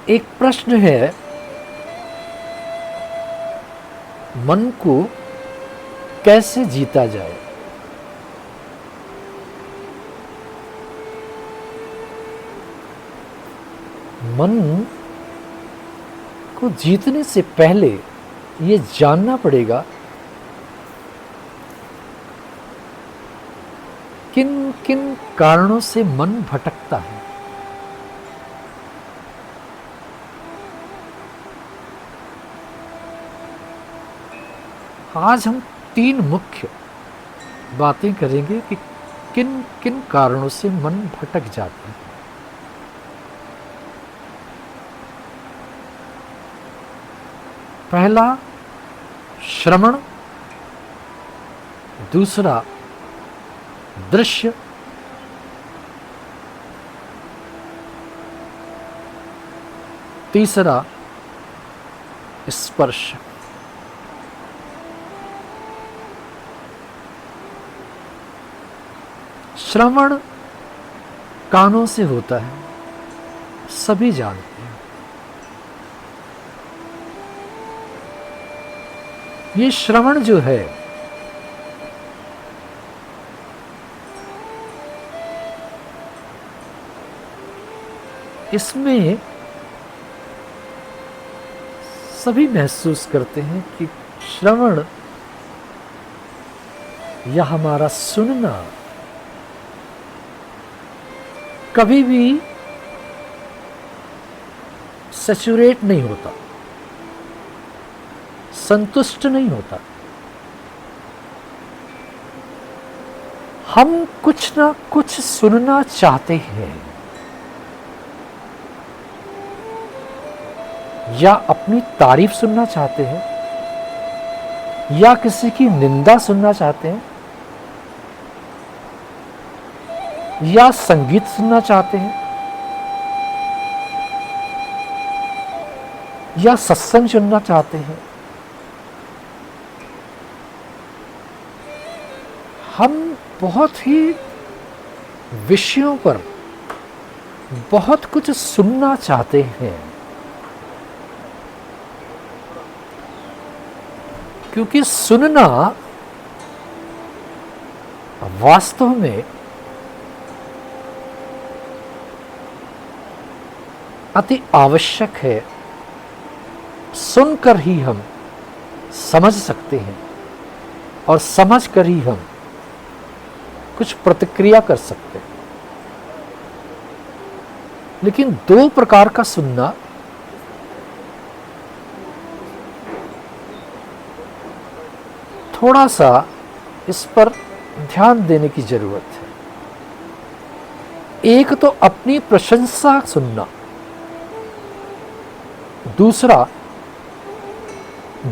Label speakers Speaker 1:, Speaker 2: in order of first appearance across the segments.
Speaker 1: एक प्रश्न है, मन को कैसे जीता जाए? मन को जीतने से पहले ये जानना पड़ेगा किन किन कारणों से मन भटकता है। आज हम 3 मुख्य बातें करेंगे कि किन किन कारणों से मन भटक जाता है। पहला श्रवण, दूसरा दृश्य, तीसरा स्पर्श। श्रवण कानों से होता है, सभी जानते हैं। ये श्रवण जो है इसमें सभी महसूस करते हैं कि श्रवण या हमारा सुनना कभी भी सैचुरेट नहीं होता, संतुष्ट नहीं होता। हम कुछ ना कुछ सुनना चाहते हैं, या अपनी तारीफ सुनना चाहते हैं, या किसी की निंदा सुनना चाहते हैं, या संगीत सुनना चाहते हैं, या सत्संग सुनना चाहते हैं। हम बहुत ही विषयों पर बहुत कुछ सुनना चाहते हैं, क्योंकि सुनना वास्तव में अति आवश्यक है। सुनकर ही हम समझ सकते हैं और समझकर ही हम कुछ प्रतिक्रिया कर सकते हैं। लेकिन 2 प्रकार का सुनना थोड़ा सा इस पर ध्यान देने की जरूरत है। एक तो अपनी प्रशंसा सुनना, दूसरा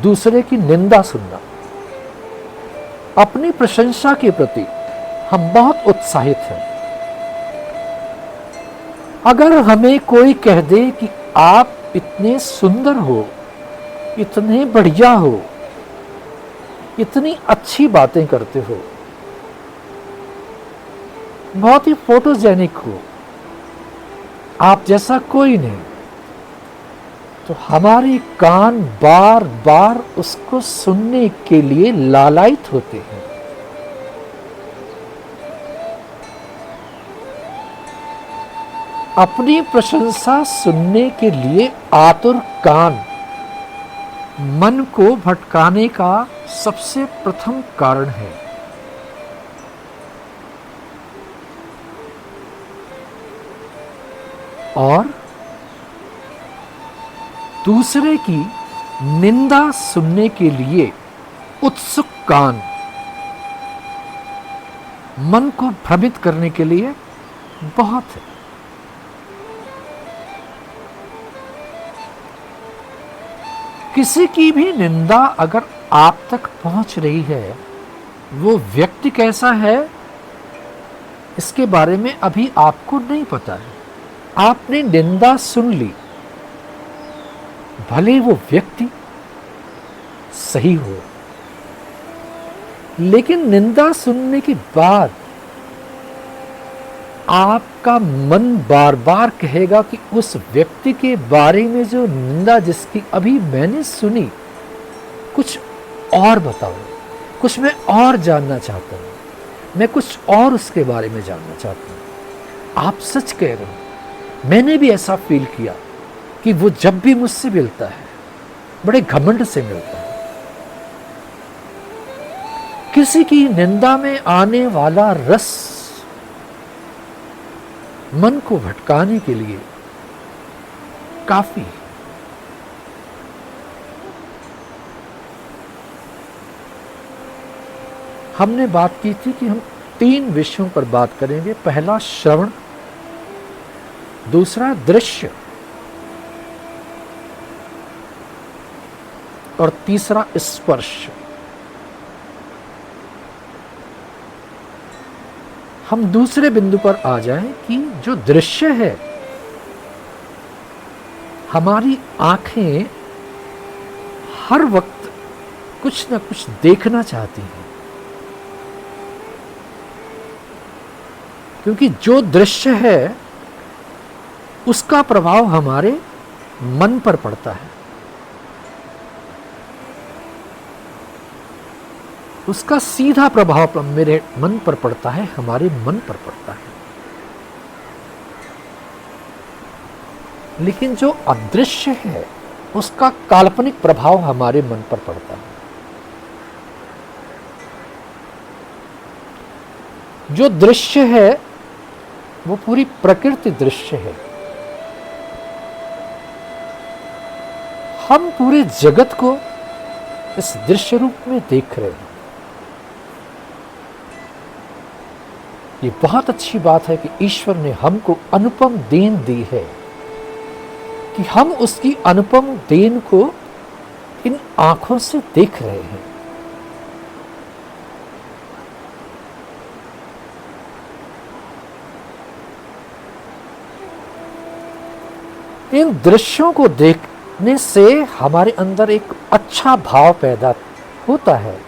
Speaker 1: दूसरे की निंदा सुनना। अपनी प्रशंसा के प्रति हम बहुत उत्साहित हैं। अगर हमें कोई कह दे कि आप इतने सुंदर हो, इतने बढ़िया हो, इतनी अच्छी बातें करते हो, बहुत ही फोटोजेनिक हो, आप जैसा कोई नहीं, तो हमारे कान बार बार उसको सुनने के लिए लालायित होते हैं। अपनी प्रशंसा सुनने के लिए आतुर कान मन को भटकाने का सबसे प्रथम कारण है। और दूसरे की निंदा सुनने के लिए उत्सुक कान मन को भ्रमित करने के लिए बहुत है। किसी की भी निंदा अगर आप तक पहुंच रही है, वो व्यक्ति कैसा है इसके बारे में अभी आपको नहीं पता है। आपने निंदा सुन ली, भले वो व्यक्ति सही हो, लेकिन निंदा सुनने के बाद आपका मन बार बार कहेगा कि उस व्यक्ति के बारे में जो निंदा जिसकी अभी मैंने सुनी, कुछ और बताओ, कुछ मैं और जानना चाहता हूँ, मैं कुछ और उसके बारे में जानना चाहता हूँ। आप सच कह रहे हो, मैंने भी ऐसा फील किया कि वो जब भी मुझसे मिलता है बड़े घमंड से मिलता है। किसी की निंदा में आने वाला रस मन को भटकाने के लिए काफी है। हमने बात की थी कि हम 3 विषयों पर बात करेंगे। पहला श्रवण, दूसरा दृश्य और तीसरा स्पर्श। हम दूसरे बिंदु पर आ जाएं कि जो दृश्य है, हमारी आंखें हर वक्त कुछ न कुछ देखना चाहती हैं, क्योंकि जो दृश्य है उसका प्रभाव हमारे मन पर पड़ता है, उसका सीधा प्रभाव मेरे मन पर पड़ता है, हमारे मन पर पड़ता है। लेकिन जो अदृश्य है उसका काल्पनिक प्रभाव हमारे मन पर पड़ता है। जो दृश्य है वो पूरी प्रकृति दृश्य है। हम पूरे जगत को इस दृश्य रूप में देख रहे हैं। ये बहुत अच्छी बात है कि ईश्वर ने हमको अनुपम देन दी है कि हम उसकी अनुपम देन को इन आंखों से देख रहे हैं। इन दृश्यों को देखने से हमारे अंदर एक अच्छा भाव पैदा होता है।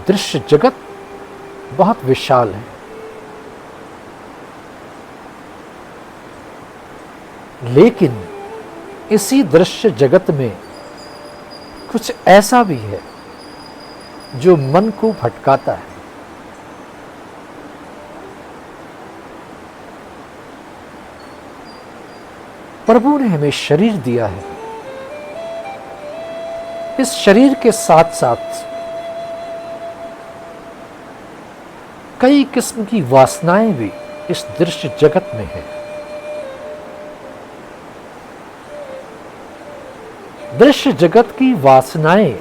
Speaker 1: दृश्य जगत बहुत विशाल है, लेकिन इसी दृश्य जगत में कुछ ऐसा भी है जो मन को भटकाता है। प्रभु ने हमें शरीर दिया है। इस शरीर के साथ साथ कई किस्म की वासनाएं भी इस दृश्य जगत में है। दृश्य जगत की वासनाएं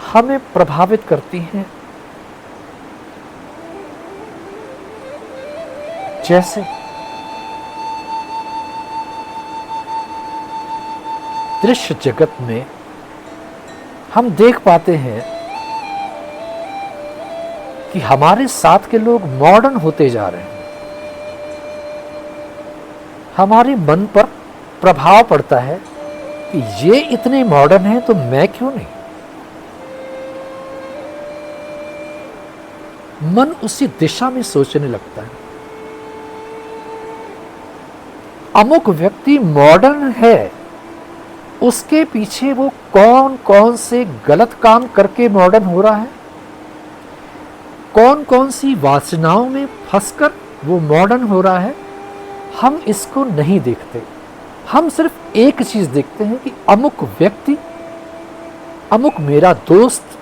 Speaker 1: हमें प्रभावित करती हैं। जैसे दृश्य जगत में हम देख पाते हैं कि हमारे साथ के लोग मॉडर्न होते जा रहे हैं। हमारे मन पर प्रभाव पड़ता है कि ये इतने मॉडर्न हैं तो मैं क्यों नहीं। मन उसी दिशा में सोचने लगता है। अमुक व्यक्ति मॉडर्न है, उसके पीछे वो कौन कौन से गलत काम करके मॉडर्न हो रहा है, कौन कौन सी वासनाओं में फंसकर वो मॉडर्न हो रहा है, हम इसको नहीं देखते। हम सिर्फ एक चीज देखते हैं कि अमुक व्यक्ति, अमुक मेरा दोस्त,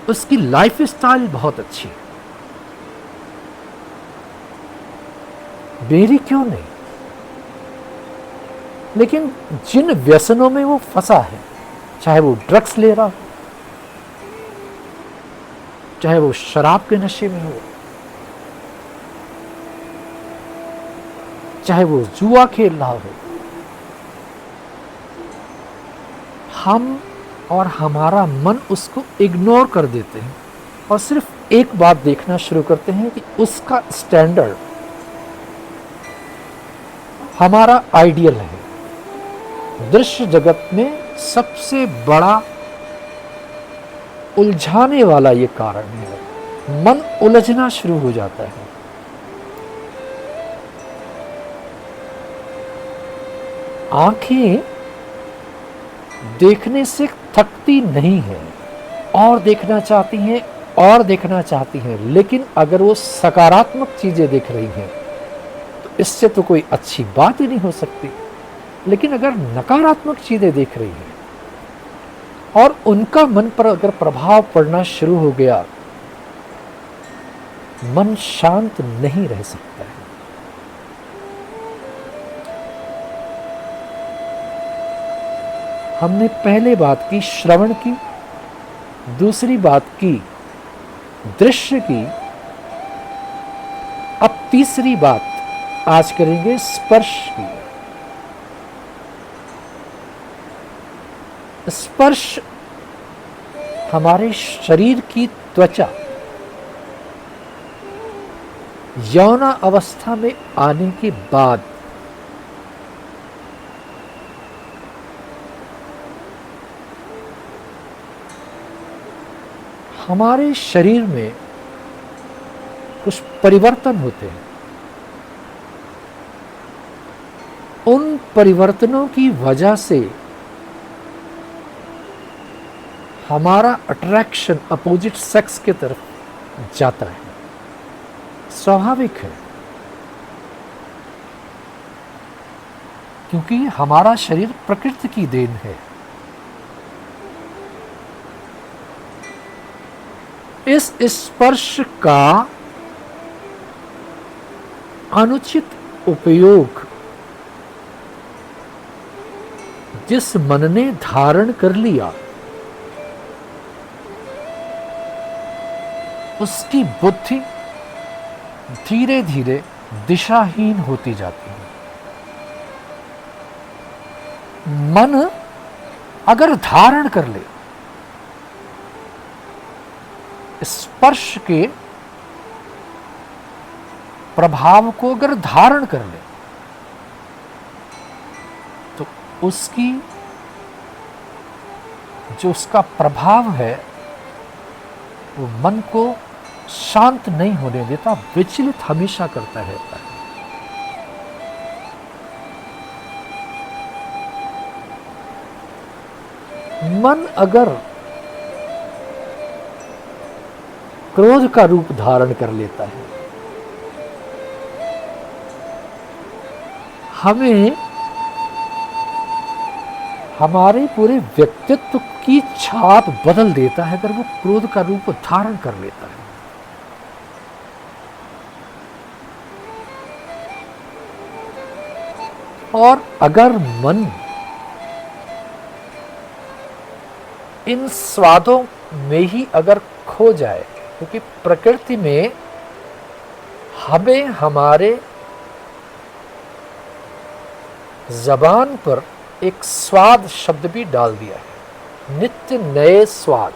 Speaker 1: उसकी लाइफ स्टाइल बहुत अच्छी है, मेरी क्यों नहीं। लेकिन जिन व्यसनों में वो फंसा है, चाहे वो ड्रग्स ले रहा हो, चाहे वो शराब के नशे में हो, चाहे वो जुआ खेल रहा हो, हम और हमारा मन उसको इग्नोर कर देते हैं और सिर्फ एक बात देखना शुरू करते हैं कि उसका स्टैंडर्ड हमारा आइडियल है। दृश्य जगत में सबसे बड़ा उलझाने वाला ये कारण है। मन उलझना शुरू हो जाता है। आंखें देखने से थकती नहीं है, और देखना चाहती हैं और देखना चाहती हैं, लेकिन अगर वो सकारात्मक चीजें देख रही हैं तो इससे तो कोई अच्छी बात ही नहीं हो सकती। लेकिन अगर नकारात्मक चीजें देख रही हैं और उनका मन पर अगर प्रभाव पड़ना शुरू हो गया, मन शांत नहीं रह सकता है। हमने पहले बात की श्रवण की, दूसरी बात की दृश्य की, अब तीसरी बात आज करेंगे स्पर्श की। स्पर्श हमारे शरीर की त्वचा यौना अवस्था में आने के बाद हमारे शरीर में कुछ परिवर्तन होते हैं। उन परिवर्तनों की वजह से हमारा अट्रैक्शन अपोजिट सेक्स की तरफ जाता है। स्वाभाविक है, क्योंकि हमारा शरीर प्रकृति की देन है। इस स्पर्श का अनुचित उपयोग जिस मन ने धारण कर लिया, उसकी बुद्धि धीरे धीरे दिशाहीन होती जाती है। मन अगर धारण कर ले, स्पर्श के प्रभाव को अगर धारण कर ले, तो उसकी जो उसका प्रभाव है वो मन को शांत नहीं होने देता, विचलित हमेशा करता रहता है। मन अगर क्रोध का रूप धारण कर लेता है, हमें हमारे पूरे व्यक्तित्व की छाप बदल देता है अगर वो क्रोध का रूप धारण कर लेता है। और अगर मन इन स्वादों में ही अगर खो जाए, क्योंकि प्रकृति में हमें हमारे जबान पर एक स्वाद शब्द भी डाल दिया है, नित्य नए स्वाद।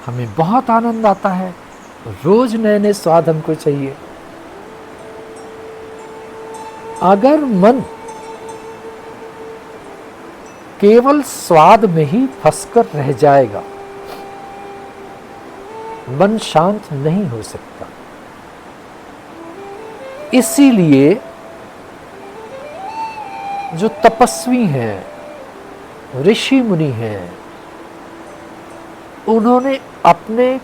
Speaker 1: हमें बहुत आनंद आता है, रोज नए नए स्वाद हमको चाहिए। अगर मन केवल स्वाद में ही फंसकर रह जाएगा, मन शांत नहीं हो सकता। इसीलिए जो तपस्वी हैं, ऋषि मुनि हैं, उन्होंने अपने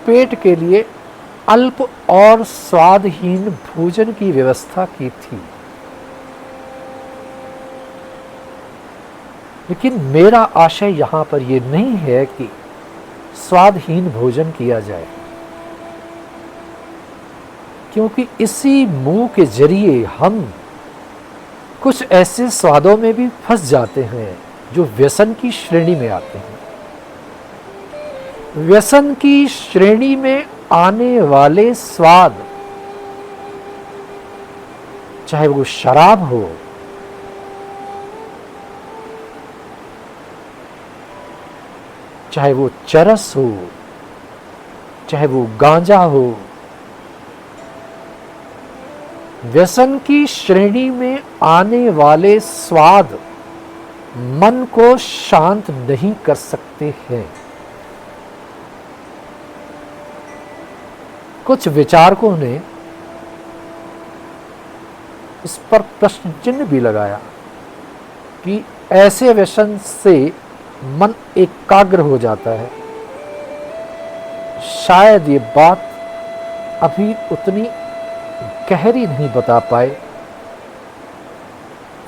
Speaker 1: पेट के लिए अल्प और स्वादहीन भोजन की व्यवस्था की थी। लेकिन मेरा आशय यहां पर यह नहीं है कि स्वादहीन भोजन किया जाए, क्योंकि इसी मुंह के जरिए हम कुछ ऐसे स्वादों में भी फंस जाते हैं जो व्यसन की श्रेणी में आते हैं। व्यसन की श्रेणी में आने वाले स्वाद, चाहे वो शराब हो, चाहे वो चरस हो, चाहे वो गांजा हो, व्यसन की श्रेणी में आने वाले स्वाद मन को शांत नहीं कर सकते हैं। कुछ विचारकों ने इस पर प्रश्न चिन्ह भी लगाया कि ऐसे व्यसन से मन एकाग्र हो जाता है। शायद ये बात अभी उतनी गहरी नहीं बता पाए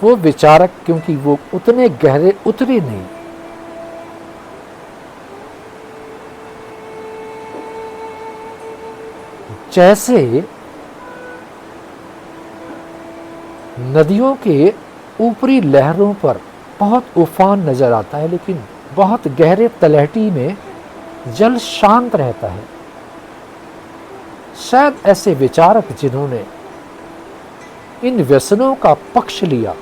Speaker 1: वो विचारक, क्योंकि वो उतने गहरे उतरे नहीं। जैसे नदियों के ऊपरी लहरों पर बहुत उफान नजर आता है, लेकिन बहुत गहरे तलहटी में जल शांत रहता है। शायद ऐसे विचारक जिन्होंने इन व्यसनों का पक्ष लिया,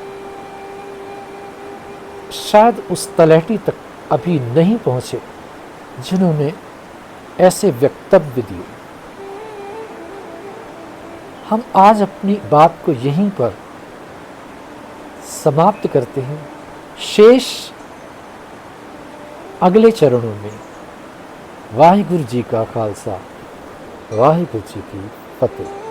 Speaker 1: शायद उस तलहटी तक अभी नहीं पहुंचे जिन्होंने ऐसे वक्तव्य दिए। हम आज अपनी बात को यहीं पर समाप्त करते हैं। शेष अगले चरणों में। वाहिगुरु जी का खालसा, वाहिगुरु जी की फतेह।